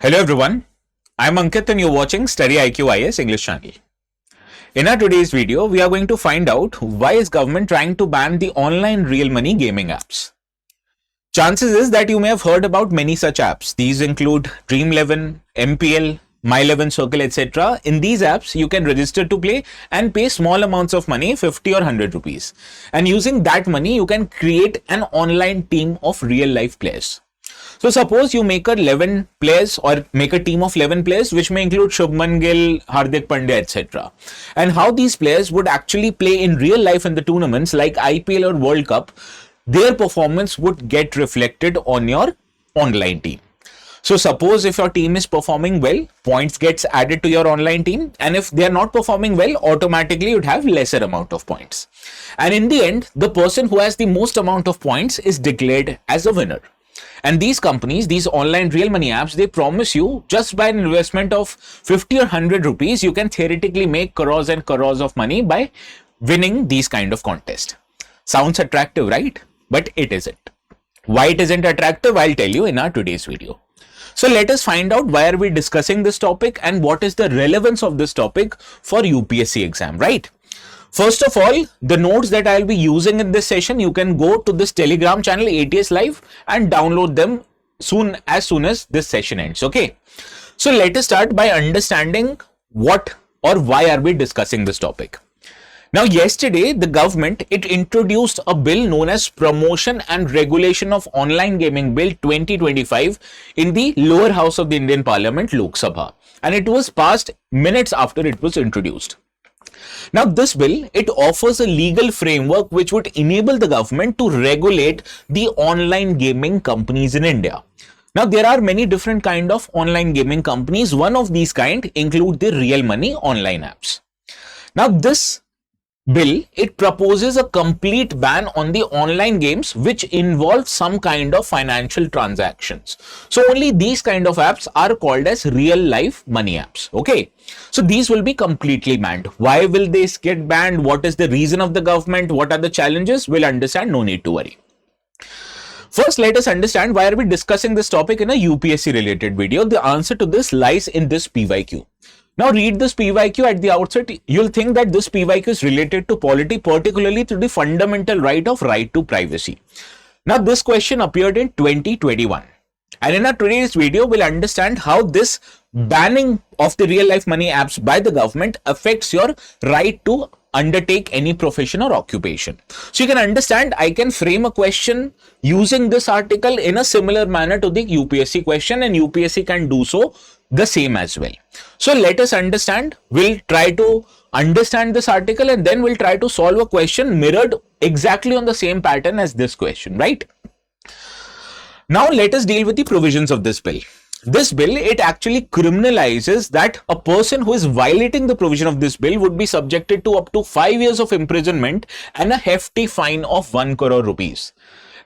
Hello everyone, I'm Ankit and you're watching StudyIQ IS English channel. In our today's video, we are going to find out why is government trying to ban the online real money gaming apps. Chances is that you may have heard about many such apps. These include Dream11, MPL, My11 Circle, etc. In these apps, you can register to play and pay small amounts of money, 50 or 100 rupees. And using that money, you can create an online team of real life players. So suppose you make 11 players or make a team of 11 players which may include Shubman Gill, Hardik Pandya, etc. And how these players would actually play in real life in the tournaments like IPL or World Cup, their performance would get reflected on your online team. So suppose if your team is performing well, points gets added to your online team, and if they are not performing well, automatically you'd have lesser amount of points. And in the end, the person who has the most amount of points is declared as a winner. And these companies, these online real money apps, they promise you just by an investment of 50 or 100 rupees, you can theoretically make crores and crores of money by winning these kind of contests. Sounds attractive, right? But it isn't. Why it isn't attractive, I'll tell you in our today's video. So let us find out why are we discussing this topic and what is the relevance of this topic for UPSC exam, right? First of all, the notes that I'll be using in this session, you can go to this Telegram channel ATS Live and download them as soon as this session ends. Okay. So let us start by understanding what or why are we discussing this topic. Now, yesterday, the government, it introduced a bill known as Promotion and Regulation of Online Gaming Bill 2025 in the lower house of the Indian Parliament, Lok Sabha. And it was passed minutes after it was introduced. Now, this bill, it offers a legal framework which would enable the government to regulate the online gaming companies in India. Now, there are many different kind of online gaming companies. One of these kind include the real money online apps. Now, this bill, it proposes a complete ban on the online games which involve some kind of financial transactions. So only these kind of apps are called as real life money apps. Okay. So these will be completely banned. Why will this get banned? What is the reason of the government? What are the challenges? We'll understand. No need to worry. First, let us understand why are we discussing this topic in a UPSC related video. The answer to this lies in this PYQ. Now read this PYQ at the outset. You'll think that this PYQ is related to polity, particularly to the fundamental right to privacy. Now this question appeared in 2021. And in our today's video, we'll understand how this banning of the real life money apps by the government affects your right to undertake any profession or occupation. So you can understand, I can frame a question using this article in a similar manner to the UPSC question, and UPSC can do so the same as well. So let us understand. We'll try to understand this article and then we'll try to solve a question mirrored exactly on the same pattern as this question, right? Now let us deal with the provisions of this bill. This bill, it actually criminalizes that a person who is violating the provision of this bill would be subjected to up to 5 years of imprisonment and a hefty fine of 1 crore rupees.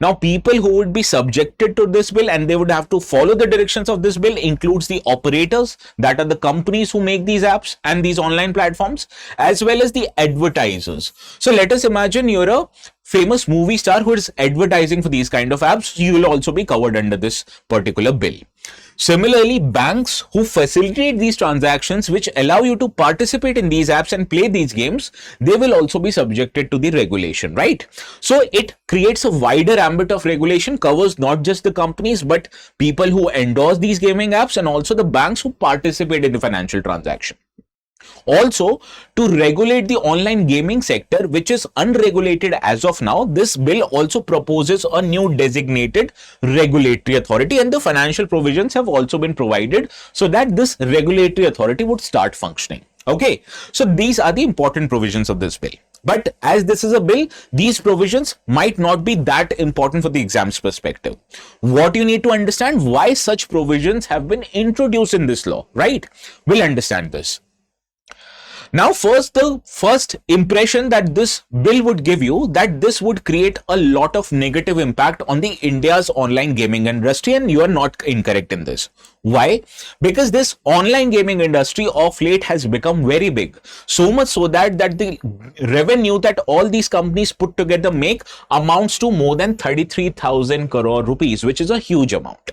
Now, people who would be subjected to this bill and they would have to follow the directions of this bill includes the operators, that are the companies who make these apps and these online platforms, as well as the advertisers. So let us imagine you're a famous movie star who is advertising for these kind of apps. You will also be covered under this particular bill. Similarly, banks who facilitate these transactions which allow you to participate in these apps and play these games, they will also be subjected to the regulation, right? So it creates a wider ambit of regulation, covers not just the companies but people who endorse these gaming apps and also the banks who participate in the financial transaction. Also, to regulate the online gaming sector, which is unregulated as of now, this bill also proposes a new designated regulatory authority, and the financial provisions have also been provided so that this regulatory authority would start functioning. Okay, so these are the important provisions of this bill. But as this is a bill, these provisions might not be that important for the exam's perspective. What you need to understand, why such provisions have been introduced in this law, right? We'll understand this. Now, first, the first impression that this bill would give you, that this would create a lot of negative impact on the India's online gaming industry, and you are not incorrect in this. Why? Because this online gaming industry of late has become very big, so much so that the revenue that all these companies put together make amounts to more than 33,000 crore rupees, which is a huge amount.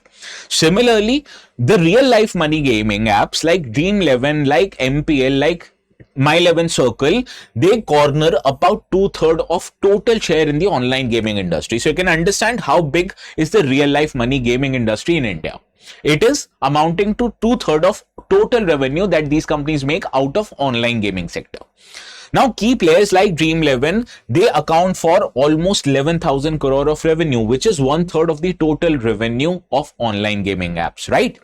Similarly, the real life money gaming apps like Dream11, like MPL, like My 11 Circle, they corner about 2/3 of total share in the online gaming industry. So you can understand how big is the real life money gaming industry in India. It is amounting to 2/3 of total revenue that these companies make out of online gaming sector. Now, key players like Dream11, they account for almost 11,000 crore of revenue, which is 1/3 of the total revenue of online gaming apps, right?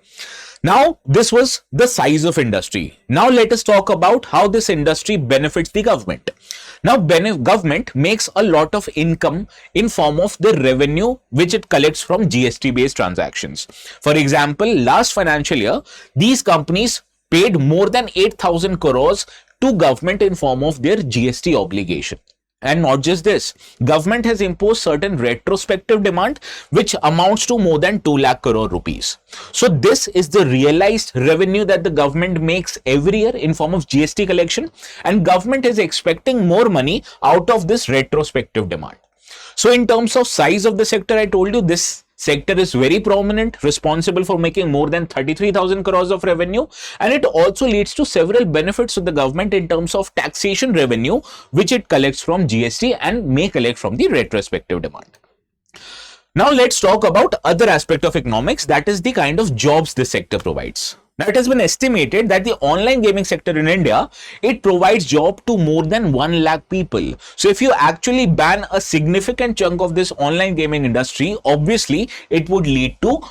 Now, this was the size of industry. Now, let us talk about how this industry benefits the government. Now, government makes a lot of income in form of the revenue which it collects from GST-based transactions. For example, last financial year, these companies paid more than 8,000 crores to government in form of their GST obligation. And not just this, government has imposed certain retrospective demand which amounts to more than 2 lakh crore rupees. So this is the realized revenue that the government makes every year in form of GST collection, and government is expecting more money out of this retrospective demand. So in terms of size of the sector, I told you this sector is very prominent, responsible for making more than 33,000 crores of revenue, and it also leads to several benefits to the government in terms of taxation revenue which it collects from GST and may collect from the retrospective demand. Now let's talk about other aspect of economics, that is the kind of jobs this sector provides. Now, it has been estimated that the online gaming sector in India, it provides job to more than 1 lakh people. So if you actually ban a significant chunk of this online gaming industry, obviously it would lead to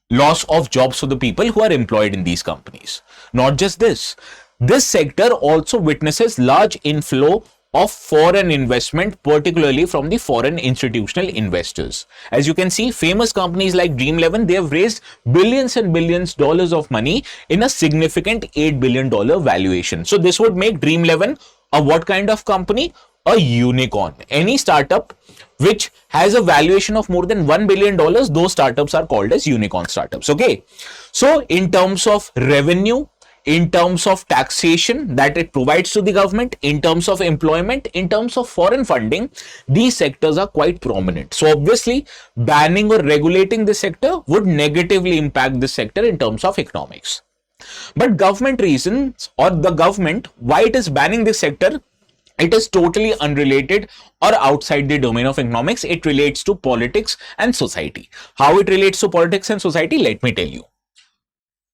loss of jobs for the people who are employed in these companies. Not just this, this sector also witnesses large inflow of foreign investment, particularly from the foreign institutional investors. As you can see, famous companies like Dream11, they have raised billions and billions dollars of money in a significant $8 billion valuation. So this would make Dream11 a what kind of company? A unicorn. Any startup which has a valuation of more than $1 billion, those startups are called as unicorn startups. Okay. So in terms of revenue, in terms of taxation that it provides to the government, in terms of employment, in terms of foreign funding, these sectors are quite prominent. So obviously, banning or regulating this sector would negatively impact this sector in terms of economics. But government reasons, or the government, why it is banning this sector, it is totally unrelated or outside the domain of economics. It relates to politics and society. How it relates to politics and society, let me tell you.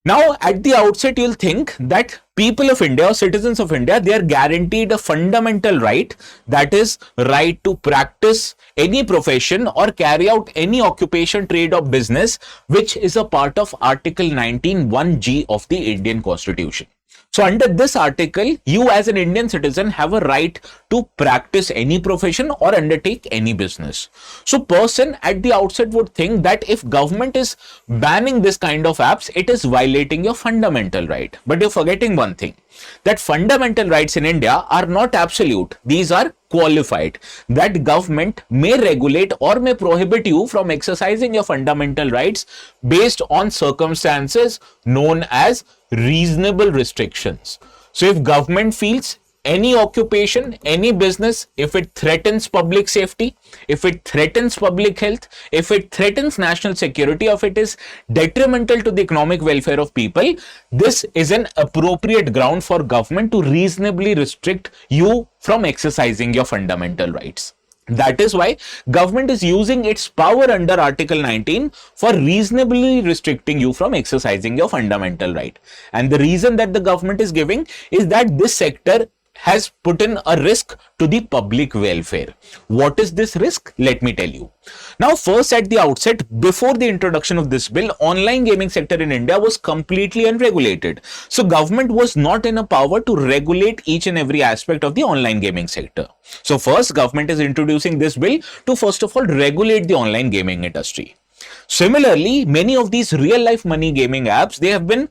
Now, at the outset, you'll think that people of India, citizens of India, they are guaranteed a fundamental right, that is, right to practice any profession or carry out any occupation, trade or business, which is a part of Article 19 1G of the Indian Constitution. So under this article, you as an Indian citizen have a right to practice any profession or undertake any business. So person at the outset would think that if government is banning this kind of apps, it is violating your fundamental right. But you're forgetting one thing, that fundamental rights in India are not absolute. These are qualified. That government may regulate or may prohibit you from exercising your fundamental rights based on circumstances known as reasonable restrictions. So if government feels any occupation, any business, if it threatens public safety, if it threatens public health, if it threatens national security, or if it is detrimental to the economic welfare of people, this is an appropriate ground for government to reasonably restrict you from exercising your fundamental rights. That is why government is using its power under Article 19 for reasonably restricting you from exercising your fundamental right. And the reason that the government is giving is that this sector has put in a risk to the public welfare. What is this risk? Let me tell you. Now, first at the outset, before the introduction of this bill, online gaming sector in India was completely unregulated. So government was not in a power to regulate each and every aspect of the online gaming sector. So first, government is introducing this bill to first of all regulate the online gaming industry. Similarly, many of these real life money gaming apps, they have been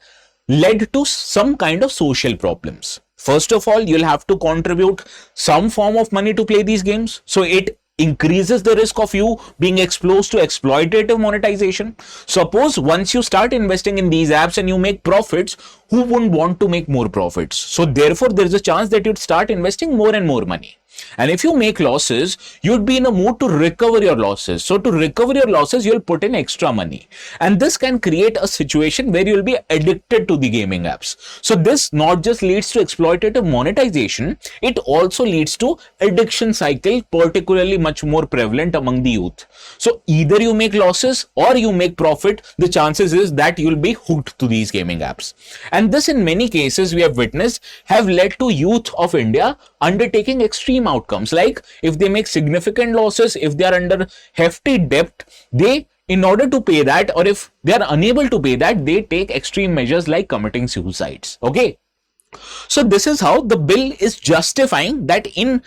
led to some kind of social problems. First of all, you'll have to contribute some form of money to play these games. So it increases the risk of you being exposed to exploitative monetization. Suppose once you start investing in these apps and you make profits, who wouldn't want to make more profits? So therefore, there is a chance that you'd start investing more and more money. And if you make losses, you'd be in a mood to recover your losses. So to recover your losses, you'll put in extra money. And this can create a situation where you'll be addicted to the gaming apps. So this not just leads to exploitative monetization, it also leads to addiction cycle, particularly much more prevalent among the youth. So either you make losses or you make profit, the chances is that you'll be hooked to these gaming apps. And this in many cases we have witnessed have led to youth of India undertaking extreme outcomes, like if they make significant losses, if they are under hefty debt, they, in order to pay that, or if they are unable to pay that, they take extreme measures like committing suicides. Okay, so this is how the bill is justifying that in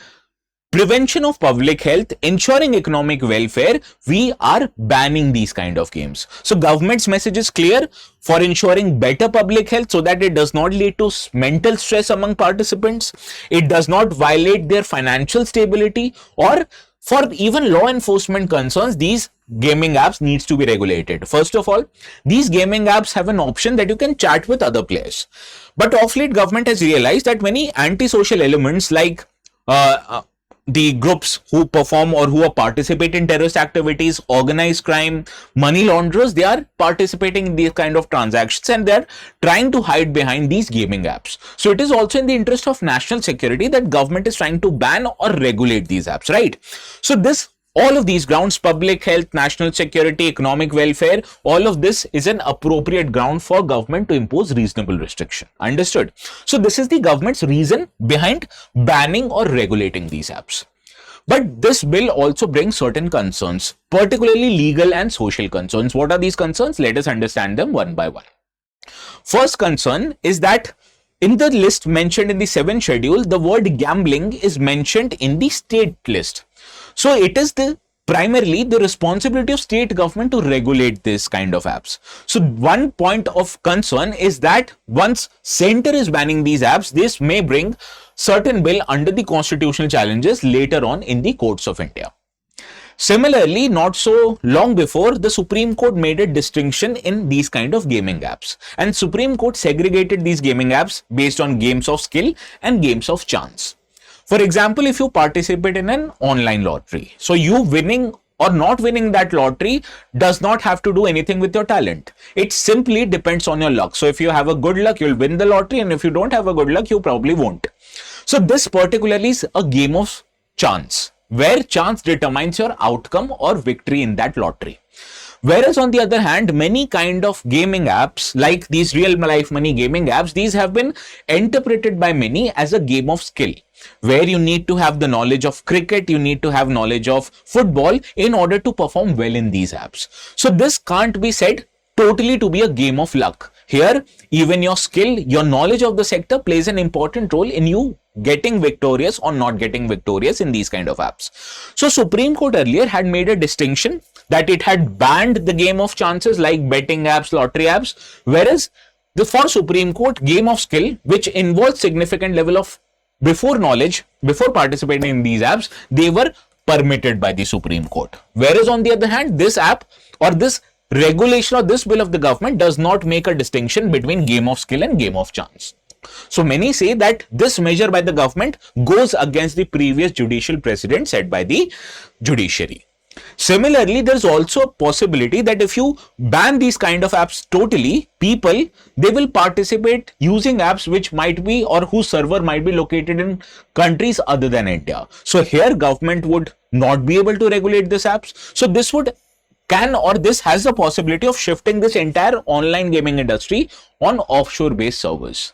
prevention of public health, ensuring economic welfare, we are banning these kind of games. So government's message is clear: for ensuring better public health so that it does not lead to mental stress among participants, it does not violate their financial stability, or for even law enforcement concerns, these gaming apps needs to be regulated. First of all, these gaming apps have an option that you can chat with other players. But of late, government has realized that many antisocial elements like the groups who perform or who are participate in terrorist activities, organized crime, money launderers, they are participating in these kind of transactions and they are trying to hide behind these gaming apps. So it is also in the interest of national security that government is trying to ban or regulate these apps, right? So this, all of these grounds, public health, national security, economic welfare, all of this is an appropriate ground for government to impose reasonable restriction. Understood? So this is the government's reason behind banning or regulating these apps. But this bill also brings certain concerns, particularly legal and social concerns. What are these concerns? Let us understand them one by one. First concern is that in the list mentioned in the 7th schedule, the word gambling is mentioned in the state list. So it is primarily the responsibility of state government to regulate this kind of apps. So one point of concern is that once center is banning these apps, this may bring certain bill under the constitutional challenges later on in the courts of India. Similarly, not so long before, the Supreme Court made a distinction in these kind of gaming apps, and Supreme Court segregated these gaming apps based on games of skill and games of chance. For example, if you participate in an online lottery, so you winning or not winning that lottery does not have to do anything with your talent. It simply depends on your luck. So if you have a good luck, you'll win the lottery, and if you don't have a good luck, you probably won't. So this particularly is a game of chance, where chance determines your outcome or victory in that lottery. Whereas on the other hand, many kind of gaming apps like these real life money gaming apps, these have been interpreted by many as a game of skill, where you need to have the knowledge of cricket, you need to have knowledge of football in order to perform well in these apps. So this can't be said totally to be a game of luck. Here, even your skill, your knowledge of the sector plays an important role in you getting victorious or not getting victorious in these kind of apps. So Supreme Court earlier had made a distinction that it had banned the game of chances like betting apps, lottery apps, whereas for Supreme Court, game of skill, which involves significant level of before knowledge, before participating in these apps, they were permitted by the Supreme Court. Whereas on the other hand, this app or this regulation or this bill of the government does not make a distinction between game of skill and game of chance. So many say that this measure by the government goes against the previous judicial precedent set by the judiciary. Similarly, there's also a possibility that if you ban these kind of apps totally, people, they will participate using apps which might be or whose server might be located in countries other than India. So here government would not be able to regulate these apps. So this this has the possibility of shifting this entire online gaming industry on offshore based servers.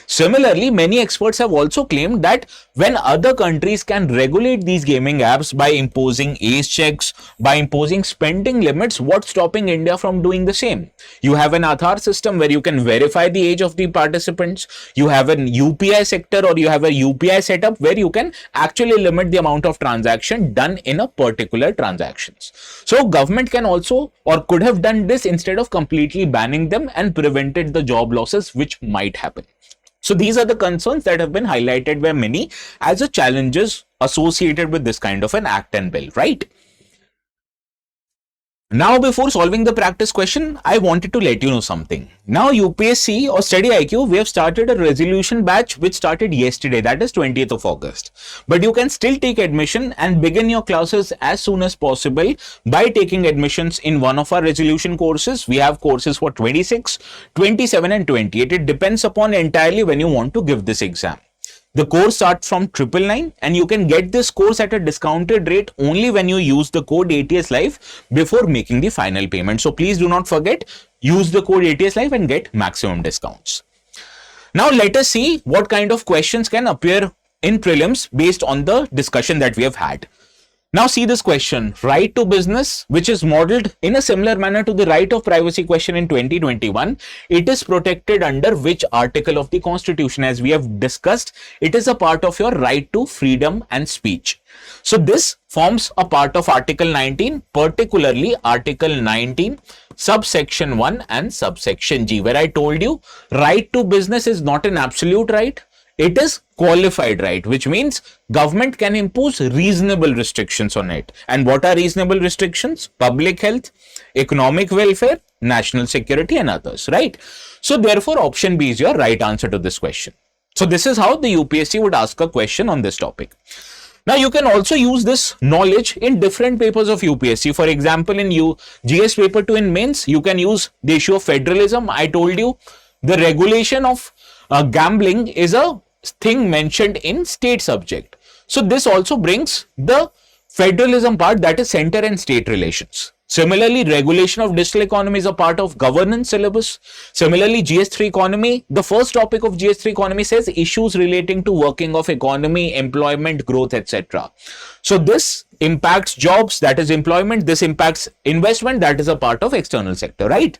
Similarly, many experts have also claimed that when other countries can regulate these gaming apps by imposing age checks, by imposing spending limits, what's stopping India from doing the same? You have an Aadhaar system where you can verify the age of the participants. You have an UPI sector or you have a UPI setup where you can actually limit the amount of transaction done in a particular transactions. So government can also or could have done this instead of completely banning them and prevented the job losses which might happen. So these are the concerns that have been highlighted by many as a challenges associated with this kind of an act and bill, right? Now, before solving the practice question, I wanted to let you know something. Now, UPSC or StudyIQ, we have started a resolution batch which started yesterday, that is 20th of August. But you can still take admission and begin your classes as soon as possible by taking admissions in one of our resolution courses. We have courses for 26, 27 and 28. It depends upon entirely when you want to give this exam. The course starts from 999 and you can get this course at a discounted rate only when you use the code ATS Live before making the final payment. So please do not forget, use the code ATS Live and get maximum discounts. Now let us see what kind of questions can appear in prelims based on the discussion that we have had. Now see this question, right to business, which is modeled in a similar manner to the right of privacy question in 2021. It is protected under which article of the Constitution? As we have discussed, it is a part of your right to freedom and speech. So this forms a part of Article 19, particularly Article 19, subsection 1 and subsection G, where I told you right to business is not an absolute right. It is qualified right, which means government can impose reasonable restrictions on it. And what are reasonable restrictions? Public health, economic welfare, national security and others, right? So therefore option B is your right answer to this question. So this is how the UPSC would ask a question on this topic. Now you can also use this knowledge in different papers of UPSC. For example, in GS paper 2 in mains, you can use the issue of federalism. I told you the regulation of gambling is a thing mentioned in state subject. So this also brings the federalism part, that is center and state relations. Similarly, regulation of digital economy is a part of governance syllabus. Similarly, GS3 economy, the first topic of GS3 economy says issues relating to working of economy, employment, growth, etc. So this impacts jobs, that is employment. This impacts investment, that is a part of external sector, right?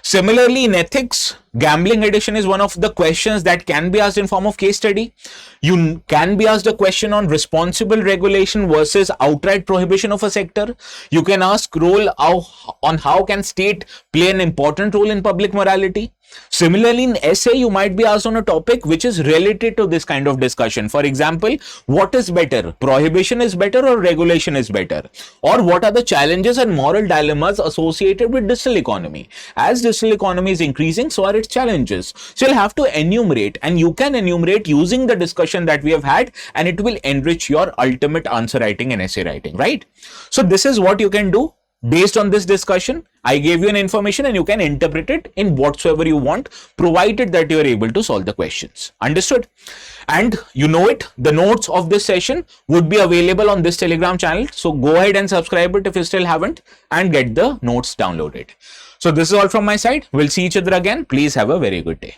Similarly, in ethics, gambling addiction is one of the questions that can be asked in form of case study. You can be asked a question on responsible regulation versus outright prohibition of a sector. You can ask on how can state play an important role in public morality. Similarly, in essay, you might be asked on a topic which is related to this kind of discussion. For example, what is better? Prohibition is better or regulation is better? Or what are the challenges and moral dilemmas associated with digital economy? As digital economy is increasing, so are its challenges. So you'll have to enumerate, and you can enumerate using the discussion that we have had, and it will enrich your ultimate answer writing and essay writing, right? So this is what you can do. Based on this discussion, I gave you an information and you can interpret it in whatsoever you want, provided that you are able to solve the questions. Understood? And you know it, the notes of this session would be available on this Telegram channel. So go ahead and subscribe it if you still haven't and get the notes downloaded. So this is all from my side. We'll see each other again. Please have a very good day.